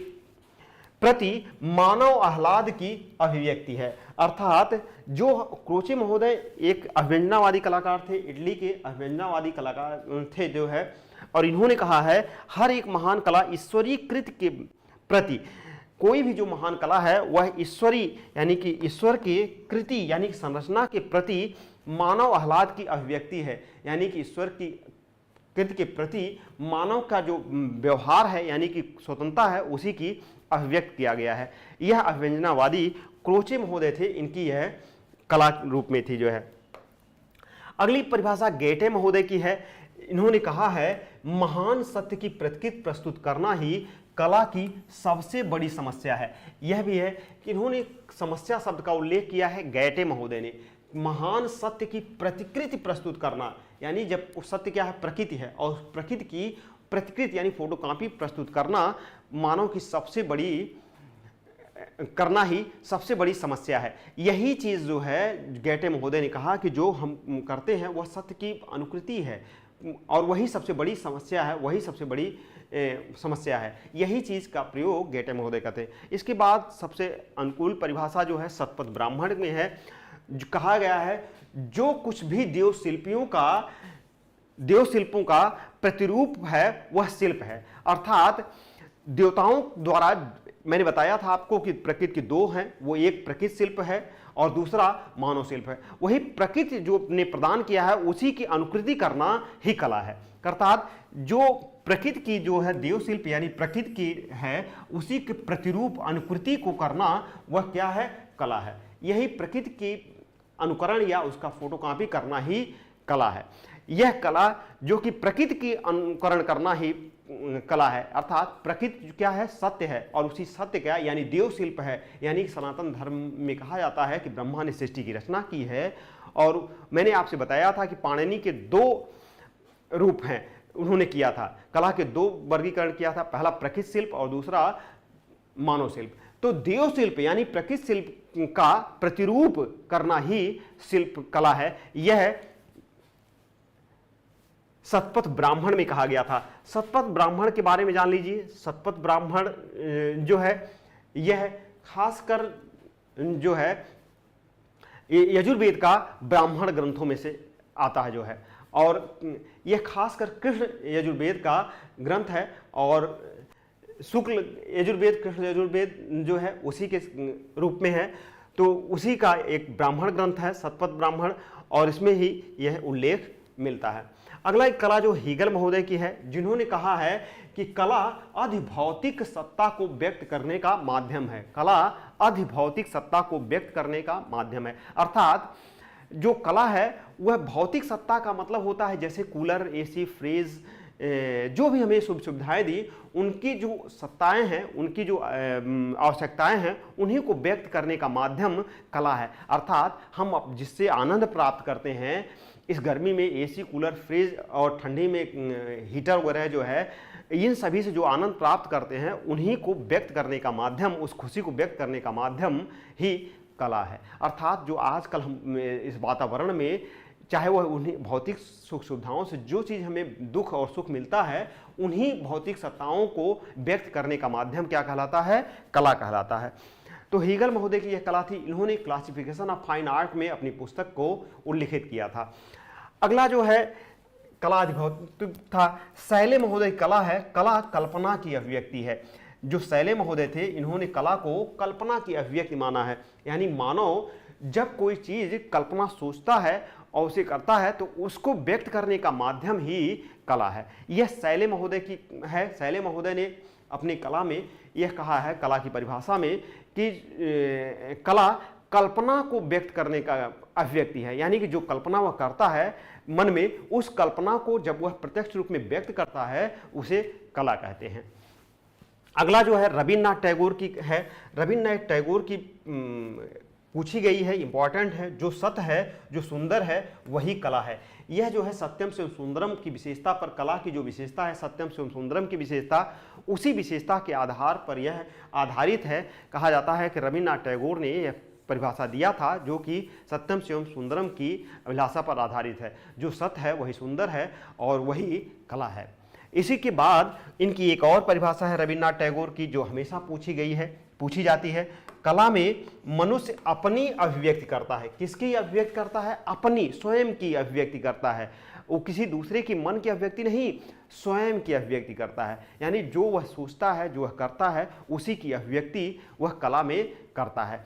प्रति मानव आह्लाद की अभिव्यक्ति है। अर्थात जो क्रोचे महोदय एक अभिव्यंजनावादी कलाकार थे, इटली के अभिव्यंजनावादी कलाकार थे जो है, और इन्होंने कहा है हर एक महान कला ईश्वरीय कृत के प्रति, कोई भी जो महान कला है वह ईश्वरी यानी कि ईश्वर की कृति यानी कि संरचना के प्रति मानव आह्लाद की अभिव्यक्ति है। यानी कि ईश्वर की कृति के प्रति मानव का जो व्यवहार है यानी कि स्वतंत्रता है, उसी की अभिव्यक्त किया गया है। यह अभिव्यंजनावादी क्रोचे महोदय थे, इनकी यह कला रूप में थी जो है। अगली परिभाषा गेटे महोदय की है। इन्होंने कहा है महान सत्य की प्रतिकृति प्रस्तुत करना ही कला की सबसे बड़ी समस्या है। यह भी है कि इन्होंने समस्या शब्द का उल्लेख किया है गेटे महोदय ने। महान सत्य की प्रतिकृति प्रस्तुत करना, यानी जब सत्य क्या है? प्रकृति है, और प्रकृति की प्रतिकृति यानी फोटोकॉपी प्रस्तुत करना मानव की सबसे बड़ी करना ही सबसे बड़ी समस्या है। यही चीज़ जो है गेटे महोदय ने कहा कि जो हम करते हैं वह सत्य की अनुकृति है, और वही सबसे बड़ी समस्या है, वही सबसे बड़ी समस्या है। यही चीज़ का प्रयोग गेटे महोदय करते हैं। इसके बाद सबसे अनुकूल परिभाषा जो है शतपथ ब्राह्मण में है। कहा गया है जो कुछ भी देव शिल्पों का प्रतिरूप है वह शिल्प है। अर्थात देवताओं द्वारा, मैंने बताया था आपको कि प्रकृति की 2 हैं, वो एक प्रकृति शिल्प है और दूसरा मानव शिल्प है। वही प्रकृति जो ने प्रदान किया है उसी की अनुकृति करना ही कला है। अर्थात जो प्रकृति की जो है देव शिल्प यानी प्रकृति की है, उसी के प्रतिरूप अनुकृति को करना वह क्या है? कला है। यही प्रकृति की अनुकरण या उसका फोटोकॉपी करना ही कला है। यह कला जो कि प्रकृति की अनुकरण करना ही कला है। अर्थात प्रकृति क्या है? सत्य है, और उसी सत्य क्या यानी देव शिल्प है। यानी सनातन धर्म में कहा जाता है कि ब्रह्मा ने सृष्टि की रचना की है। और मैंने आपसे बताया था कि पाणिनि के 2 रूप हैं, उन्होंने किया था कला के 2 वर्गीकरण किया था, पहला प्रकृति शिल्प और दूसरा मानव शिल्प। तो देव शिल्प यानी प्रकृति शिल्प का प्रतिरूप करना ही शिल्प कला है। यह शतपथ ब्राह्मण में कहा गया था। शतपथ ब्राह्मण के बारे में जान लीजिए। शतपथ ब्राह्मण जो है यह खासकर जो है यजुर्वेद का ब्राह्मण ग्रंथों में से आता है जो है। और यह खासकर कृष्ण यजुर्वेद का ग्रंथ है और शुक्ल यजुर्वेद कृष्ण यजुर्वेद जो है उसी के रूप में है, तो उसी का एक ब्राह्मण ग्रंथ है शतपथ ब्राह्मण, और इसमें ही यह उल्लेख मिलता है। अगला एक कला जो हीगल महोदय की है, जिन्होंने कहा है कि कला अधिभौतिक सत्ता को व्यक्त करने का माध्यम है। कला अधिभौतिक सत्ता को व्यक्त करने का माध्यम है, अर्थात जो कला है वह भौतिक सत्ता का मतलब होता है जैसे कूलर, एसी, फ्रिज, जो भी हमें सुविधाएं दी, उनकी जो सत्ताएं हैं, उनकी जो आवश्यकताएं हैं, उन्हीं को व्यक्त करने का माध्यम कला है। अर्थात हम अब जिससे आनंद प्राप्त करते हैं, इस गर्मी में एसी, कूलर, फ्रिज और ठंडी में हीटर वगैरह जो है, इन सभी से जो आनंद प्राप्त करते हैं, उन्हीं को व्यक्त करने का माध्यम, उस खुशी को व्यक्त करने का माध्यम ही कला है। अर्थात जो आजकल हम इस वातावरण में, चाहे वह उन्हीं भौतिक सुख सुविधाओं से जो चीज़ हमें दुख और सुख मिलता है, उन्हीं भौतिक सत्ताओं को व्यक्त करने का माध्यम क्या कहलाता है? कला कहलाता है। तो हीगल महोदय की यह कला थी। इन्होंने क्लासिफिकेशन ऑफ फाइन आर्ट में अपनी पुस्तक को उल्लिखित किया था। अगला जो है कला अधिभौतिक था। शैले महोदय कला है, कला कल्पना की अभिव्यक्ति है। जो शैले महोदय थे, इन्होंने कला को कल्पना की अभिव्यक्ति माना है, यानी मानव जब कोई चीज़ कल्पना सोचता है और उसे करता है तो उसको व्यक्त करने का माध्यम ही कला है। यह शैले महोदय की है। शैले महोदय ने अपनी कला में यह कहा है, कला की परिभाषा में, कि कला कल्पना को व्यक्त करने का अभिव्यक्ति है, यानी कि जो कल्पना वह करता है मन में, उस कल्पना को जब वह प्रत्यक्ष रूप में व्यक्त करता है, उसे कला कहते हैं। अगला जो है रविन्द्रनाथ टैगोर की है। रविन्द्रनाथ टैगोर की पूछी गई है, इंपॉर्टेंट है। जो सत्य है, जो सुंदर है, वही कला है। यह जो है सत्यम से सुंदरम की विशेषता पर, कला की जो विशेषता है सत्यम से सुंदरम की विशेषता, उसी विशेषता के आधार पर यह आधारित है। कहा जाता है कि रविन्द्रनाथ टैगोर ने यह परिभाषा दिया था जो कि सत्यम एवं सुंदरम की अभिलाषा पर आधारित है। जो सत्य है वही सुंदर है और वही कला है। इसी के बाद इनकी एक और परिभाषा है रविन्द्रनाथ टैगोर की, जो हमेशा पूछी जाती है। कला में मनुष्य अपनी अभिव्यक्ति करता है। किसकी अभिव्यक्ति करता है? अपनी, स्वयं की अभिव्यक्ति करता है। वो किसी दूसरे की मन की अभिव्यक्ति नहीं, स्वयं की अभिव्यक्ति करता है। यानी जो वह सोचता है, जो वह करता है, उसी की अभिव्यक्ति वह कला में करता है।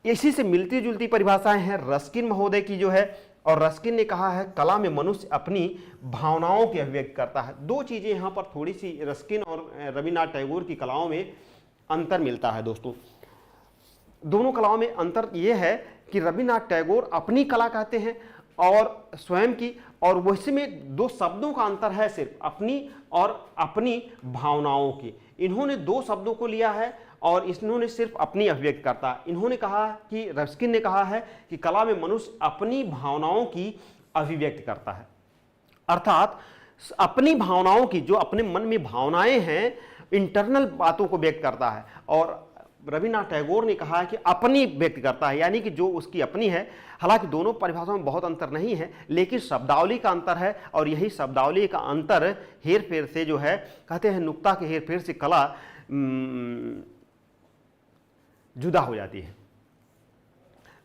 इसी से मिलती जुलती परिभाषाएं हैं रस्किन महोदय की जो है, और रस्किन ने कहा है कला में मनुष्य अपनी भावनाओं की अभिव्यक्ति करता है। दो चीजें यहाँ पर थोड़ी सी रस्किन और रविन्द्रनाथ टैगोर की कलाओं में अंतर मिलता है। दोस्तों, दोनों कलाओं में अंतर यह है कि रविन्द्रनाथ टैगोर अपनी कला कहते हैं और स्वयं की, और वैसे में दो शब्दों का अंतर है, सिर्फ अपनी और अपनी भावनाओं की। इन्होंने दो शब्दों को लिया है और इन्होंने सिर्फ अपनी अभिव्यक्ति करता है। इन्होंने कहा कि रस्किन ने कहा है कि कला में मनुष्य अपनी भावनाओं की अभिव्यक्ति करता है, अर्थात अपनी भावनाओं की, जो अपने मन में भावनाएं हैं, इंटरनल बातों को व्यक्त करता है। और रविन्द्रनाथ टैगोर ने कहा है कि अपनी व्यक्त करता है, यानी कि जो उसकी अपनी है। हालांकि दोनों परिभाषाओं में बहुत अंतर नहीं है, लेकिन शब्दावली का अंतर है, और यही शब्दावली का अंतर हेर फेर से जो है, कहते हैं नुक्ता के हेर फेर से कला जुदा हो जाती है।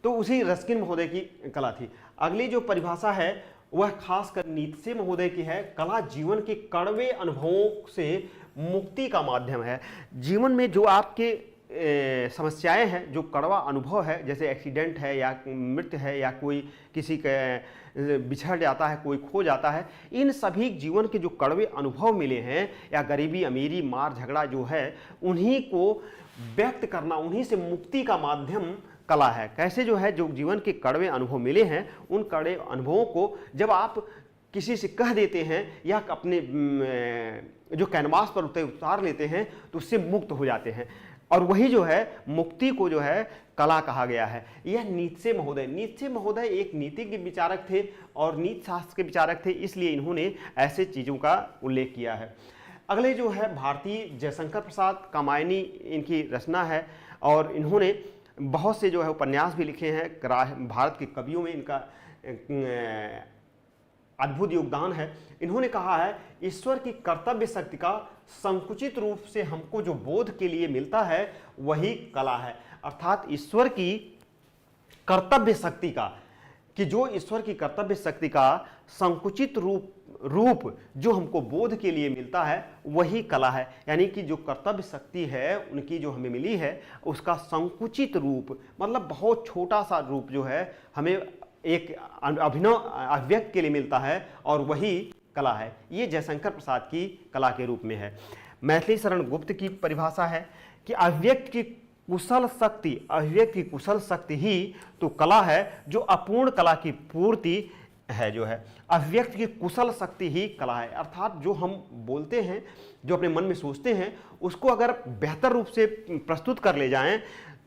तो उसी रस्किन महोदय की कला थी। अगली जो परिभाषा है वह खासकर नीत्शे महोदय की है। कला जीवन के कड़वे अनुभवों से मुक्ति का माध्यम है। जीवन में जो आपके समस्याएं हैं, जो कड़वा अनुभव है, जैसे एक्सीडेंट है या मृत्यु है या कोई किसी के बिछड़ जाता है, कोई खो जाता है, इन सभी जीवन के जो कड़वे अनुभव मिले हैं, या गरीबी, अमीरी, मार झगड़ा जो है, उन्हीं को व्यक्त करना, उन्हीं से मुक्ति का माध्यम कला है। कैसे जो है, जो जीवन के कड़वे अनुभव मिले हैं, उन कड़वे अनुभवों को जब आप किसी से कह देते हैं या अपने जो कैनवास पर उतार लेते हैं, तो उससे मुक्त हो जाते हैं, और वही जो है मुक्ति को जो है कला कहा गया है। यह नीत्शे महोदय एक नीतिज्ञ विचारक थे और नीति शास्त्र के विचारक थे, इसलिए इन्होंने ऐसे चीज़ों का उल्लेख किया है। अगले जो है भारती जयशंकर प्रसाद कामायनी, इनकी रचना है, और इन्होंने बहुत से जो है उपन्यास भी लिखे हैं। भारत के कवियों में इनका अद्भुत योगदान है। इन्होंने कहा है, ईश्वर की कर्तव्य शक्ति का संकुचित रूप से हमको जो बोध के लिए मिलता है, वही कला है। अर्थात ईश्वर की कर्तव्य शक्ति का, कि जो ईश्वर की कर्तव्य शक्ति का संकुचित रूप जो हमको बोध के लिए मिलता है वही कला है। यानी कि जो कर्तव्य शक्ति है उनकी जो हमें मिली है उसका संकुचित रूप, मतलब बहुत छोटा सा रूप जो है हमें एक अभिनव अभिव्यक्त के लिए मिलता है और वही कला है। ये जयशंकर प्रसाद की कला के रूप में है। मैथिली शरण गुप्त की परिभाषा है कि अभिव्यक्त की कुशल शक्ति ही तो कला है, जो अपूर्ण कला की पूर्ति है। जो है अभिव्यक्त की कुशल शक्ति ही कला है, अर्थात जो हम बोलते हैं, जो अपने मन में सोचते हैं, उसको अगर बेहतर रूप से प्रस्तुत कर ले जाएं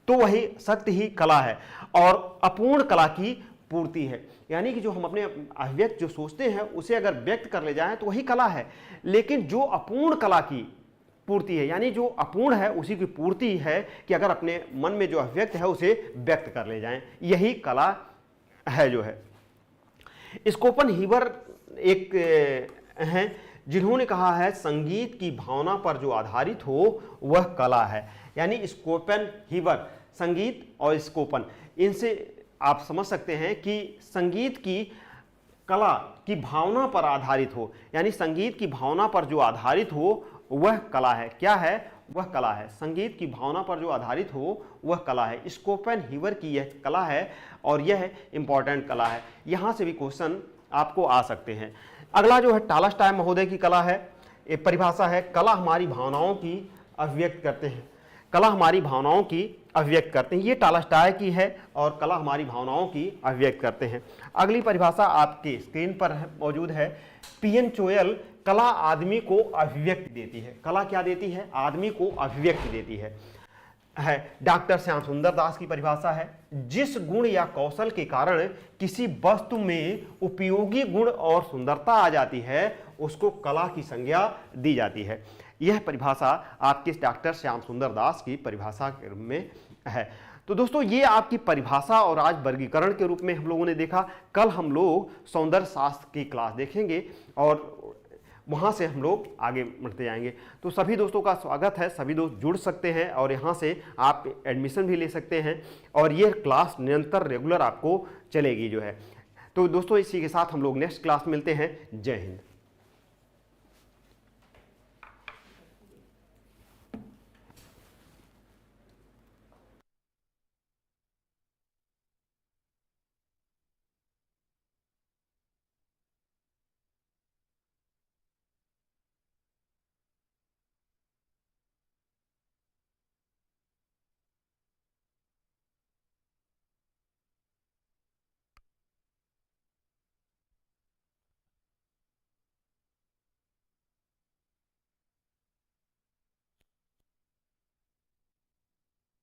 तो वही शक्ति ही कला है और अपूर्ण कला की पूर्ति है। यानी कि जो हम अपने अभिव्यक्त जो सोचते हैं उसे अगर व्यक्त कर ले जाएं तो वही कला है, लेकिन जो अपूर्ण कला की पूर्ति है, यानी जो अपूर्ण है उसी की पूर्ति है कि अगर अपने मन में जो अभिव्यक्त है उसे व्यक्त कर ले जाएं, यही कला है। जो है स्कोपन हीवर एक हैं जिन्होंने कहा है संगीत की भावना पर जो आधारित हो वह कला है। यानी स्कोपन हीवर, संगीत और स्कोपन, इनसे आप समझ सकते हैं कि संगीत की कला की भावना पर आधारित हो, यानी संगीत की भावना पर जो आधारित हो वह कला है। क्या है? वह कला है। संगीत की भावना पर जो आधारित हो वह कला है। स्कोपन हीवर की यह कला है और यह इंपॉर्टेंट कला है। यहाँ से भी क्वेश्चन आपको आ सकते हैं। अगला जो है टॉलस्टॉय महोदय की कला है, एक परिभाषा है, कला हमारी भावनाओं की अभिव्यक्त करते हैं। कला हमारी भावनाओं की अभिव्यक्त करते हैं, ये टॉलस्टॉय की है और कला हमारी भावनाओं की अभिव्यक्त करते हैं। अगली परिभाषा आपके स्क्रीन पर मौजूद है, पीएन चोयल, कला आदमी को अभिव्यक्ति देती है। कला क्या देती है? आदमी को अभिव्यक्ति देती है। डॉक्टर श्याम सुंदर दास की परिभाषा है, जिस गुण या कौशल के कारण किसी वस्तु में उपयोगी गुण और सुंदरता आ जाती है उसको कला की संज्ञा दी जाती है। यह परिभाषा आपके डॉक्टर श्याम सुंदर दास की परिभाषा के रूप में है। तो दोस्तों ये आपकी परिभाषा और आज वर्गीकरण के रूप में हम लोगों ने देखा। कल हम लोग सौंदर्य शास्त्र की क्लास देखेंगे और वहाँ से हम लोग आगे बढ़ते जाएंगे। तो सभी दोस्तों का स्वागत है, सभी दोस्त जुड़ सकते हैं और यहाँ से आप एडमिशन भी ले सकते हैं और ये क्लास निरंतर रेगुलर आपको चलेगी। जो है तो दोस्तों इसी के साथ हम लोग नेक्स्ट क्लास मिलते हैं। जय हिंद।